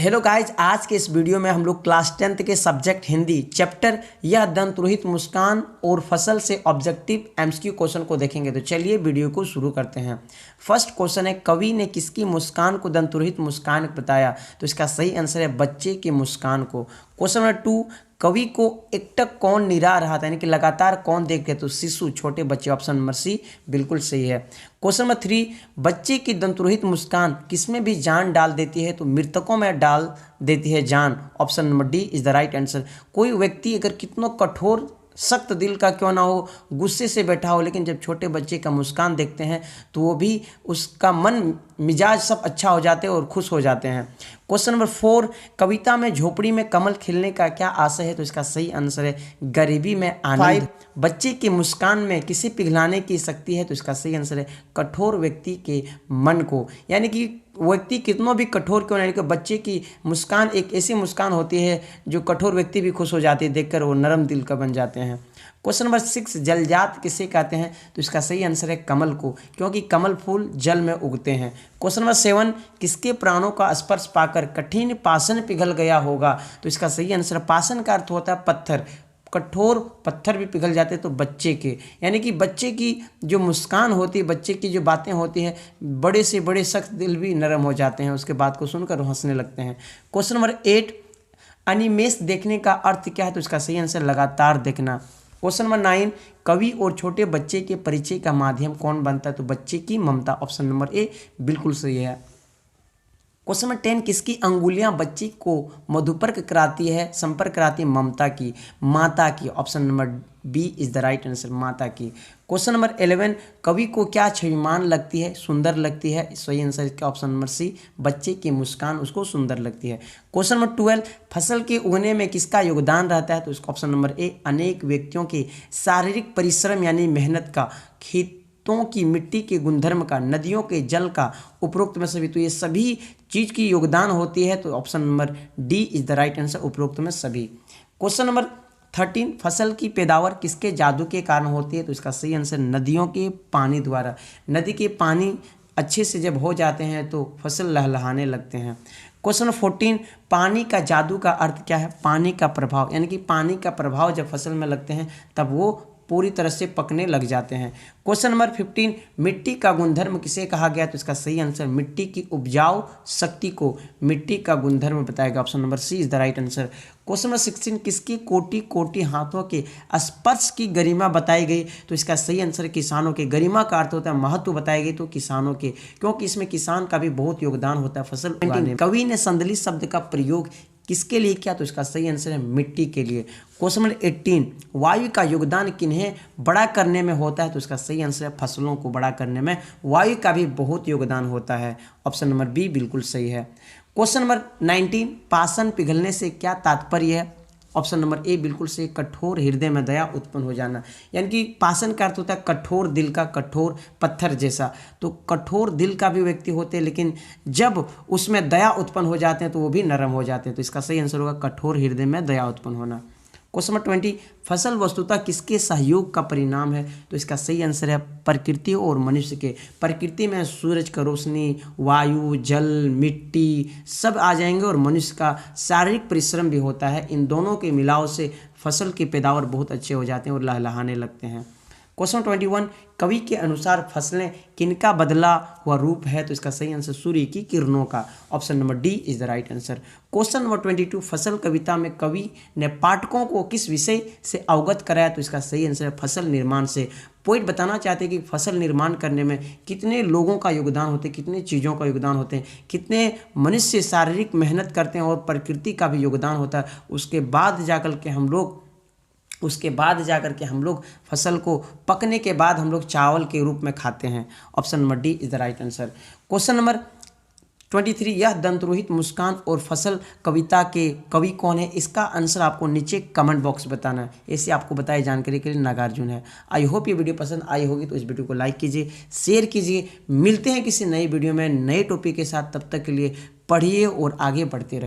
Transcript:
Hello guys, आज के इस वीडियो में हम लोग क्लास 10th के सब्जेक्ट हिंदी चैप्टर यह दंतरोहित मुस्कान और फसल से ऑब्जेक्टिव एमसीक्यू क्वेश्चन को देखेंगे। तो चलिए वीडियो को शुरू करते हैं। फर्स्ट क्वेश्चन है, कवि ने किसकी मुस्कान को दंतरोहित मुस्कान बताया? तो इसका सही आंसर है बच्चे की मुस्कान को। क्वेश्चन नंबर 2, कवि को एकटक कौन निराह रहा था, यानी कि लगातार कौन देखते? तो शिशु, छोटे बच्चे। ऑप्शन नंबर सी बिल्कुल सही है। क्वेश्चन नंबर 3, बच्चे की दंतरोहित मुस्कान किसमें भी जान डाल देती है? तो मृतकों में डाल देती है जान। Option number D is the right answer. कोई व्यक्ति अगर कितना कठोर सख्त दिल का क्यों ना हो, गुस्से से बैठा हो, लेकिन जब छोटे बच्चे का मुस्कान देखते हैं तो वो भी उसका मन मिजाज सब अच्छा हो जाते हैं और खुश हो जाते हैं। क्वेश्चन नंबर 4, कविता में झोपड़ी में कमल खिलने का क्या आशय है? तो इसका सही आंसर है गरीबी में आनंद। बच्चे की मुस्कान में किसे पिघलाने की शक्ति है? तो इसका सही आंसर है कठोर व्यक्ति के मन को। यानी कि व्यक्ति कितना भी कठोर क्यों नहीं, बच्चे की मुस्कान एक ऐसी मुस्कान होती है जो कठोर व्यक्ति भी खुश हो जाती है देखकर, वो नरम दिल का बन जाते हैं। क्वेश्चन नंबर 6, जलजात किसे कहते हैं? तो इसका सही आंसर है कमल को, क्योंकि कमल फूल जल में उगते हैं। क्वेश्चन नंबर 7, किसके प्राणों का स्पर्श पाकर कठिन पाषाण पिघल गया होगा? तो इसका सही आंसर, पाषाण का अर्थ होता है पत्थर, कठोर पत्थर भी पिघल जाते हैं तो बच्चे के। यानी कि बच्चे की जो मुस्कान होती है, बच्चे की जो बातें होती हैं, बड़े से बड़े सख्त दिल भी नरम हो जाते हैं, उसके बात को सुनकर हंसने लगते हैं। क्वेश्चन नंबर 8, अनिमेष देखने का अर्थ क्या है? तो इसका सही आंसर लगातार देखना। क्वेश्चन नंबर 9, कवि और छोटे बच्चे के परिचय का माध्यम कौन बनता है? तो बच्चे की ममता। ऑप्शन नंबर ए बिल्कुल सही है। क्वेश्चन नंबर 10, किसकी अंगुलियां बच्ची को मधुपर्क कराती है, संपर्क कराती है? ममता की, माता की। Option number B is the right answer, माता की। क्वेश्चन नंबर 11, कवि को क्या छविमान लगती है, सुंदर लगती है? सही आंसर इसका ऑप्शन नंबर सी, बच्चे की मुस्कान उसको सुंदर लगती है। क्वेश्चन नंबर 12, फसल के उगने में किसका योगदान रहता है? तो इसका ऑप्शन नंबर ए, अनेक व्यक्तियों के शारीरिक परिश्रम यानी मेहनत का, खेतों की मिट्टी के गुणधर्म का, नदियों के जल का, उपरोक्त में सभी। तो ये सभी चीज की योगदान होती है, तो option number D is the right answer, उपरोक्त में सभी। क्वेश्चन नंबर 13, फसल की पैदावार किसके जादू के कारण होती है? तो इसका सही आंसर नदियों के पानी द्वारा। नदी के पानी अच्छे से जब हो जाते हैं तो फसल लहलहाने लगते हैं। क्वेश्चन नंबर 14, पानी का जादू का अर्थ क्या है? पानी का प्रभाव, यानी कि पानी का प्रभाव जब फसल में लगते हैं तब वो पूरी तरह से पकने लग जाते हैं। क्वेश्चन नंबर 15, मिट्टी का गुणधर्म किसे कहा गया? तो इसका सही आंसर मिट्टी की उपजाऊ शक्ति को मिट्टी का गुणधर्म बताएगा। Option number C is the right answer. Question number 16, किसकी कोटि कोटि हाथों के स्पर्श की गरिमा बताई गई? तो इसका सही आंसर किसानों के। गरिमा का अर्थ होता है महत्व बताई गई, तो किसानों के, क्योंकि इसमें किसान का भी बहुत योगदान होता है फसल उगाने में। कवि ने संदली शब्द का प्रयोग किसके लिए किया? तो इसका सही आंसर है मिट्टी के लिए। क्वेश्चन नंबर 18, वायु का योगदान किन्हें बड़ा करने में होता है? तो इसका सही आंसर है फसलों को बड़ा करने में वायु का भी बहुत योगदान होता है। ऑप्शन नंबर बी बिल्कुल सही है। क्वेश्चन नंबर 19, पाषाण पिघलने से क्या तात्पर्य है? ऑप्शन नंबर ए बिल्कुल से, कठोर हृदय में दया उत्पन्न हो जाना। यानी कि पाषाण का अर्थ होता है कठोर दिल का, कठोर पत्थर जैसा। तो कठोर दिल का भी व्यक्ति होते हैं, लेकिन जब उसमें दया उत्पन्न हो जाते हैं तो वो भी नरम हो जाते हैं। तो इसका सही आंसर होगा कठोर हृदय में दया उत्पन्न होना। क्वेश्चन नंबर 20, फसल वस्तुतः किसके सहयोग का परिणाम है? तो इसका सही आंसर है प्रकृति और मनुष्य के। प्रकृति में सूरज का रोशनी, वायु, जल, मिट्टी सब आ जाएंगे, और मनुष्य का शारीरिक परिश्रम भी होता है। इन दोनों के मिलाव से फसल की पैदावार बहुत अच्छे हो जाते हैं और लहलहाने लगते हैं। क्वेश्चन 21, कवि के अनुसार फसलें किनका बदला हुआ रूप है? तो इसका सही आंसर सूर्य की किरणों का। Option number D is the right answer. Question number 22, फसल कविता में कवि ने पाठकों को किस विषय से अवगत कराया? तो इसका सही आंसर है फसल निर्माण से। पोइट बताना चाहते हैं कि फसल निर्माण करने में कितने लोगों का योगदान होते हैं, कितने चीज़ों का योगदान होते हैं, कितने मनुष्य शारीरिक मेहनत करते हैं, और प्रकृति का भी योगदान होता है। उसके बाद जाकर के हम लोग फसल को पकने के बाद हम लोग चावल के रूप में खाते हैं। Option number D is the right answer. Question number 23, यह दंतरोहित मुस्कान और फसल कविता के कवि कौन है? इसका आंसर आपको नीचे कमेंट बॉक्स में बताना है। ऐसे आपको बताई जानकारी के लिए नागार्जुन है। आई होप ये वीडियो पसंद आई होगी, तो इस वीडियो को लाइक कीजिए, शेयर कीजिए। मिलते हैं किसी नई वीडियो में नए टॉपिक के साथ, तब तक के लिए पढ़िए और आगे बढ़ते रहिए।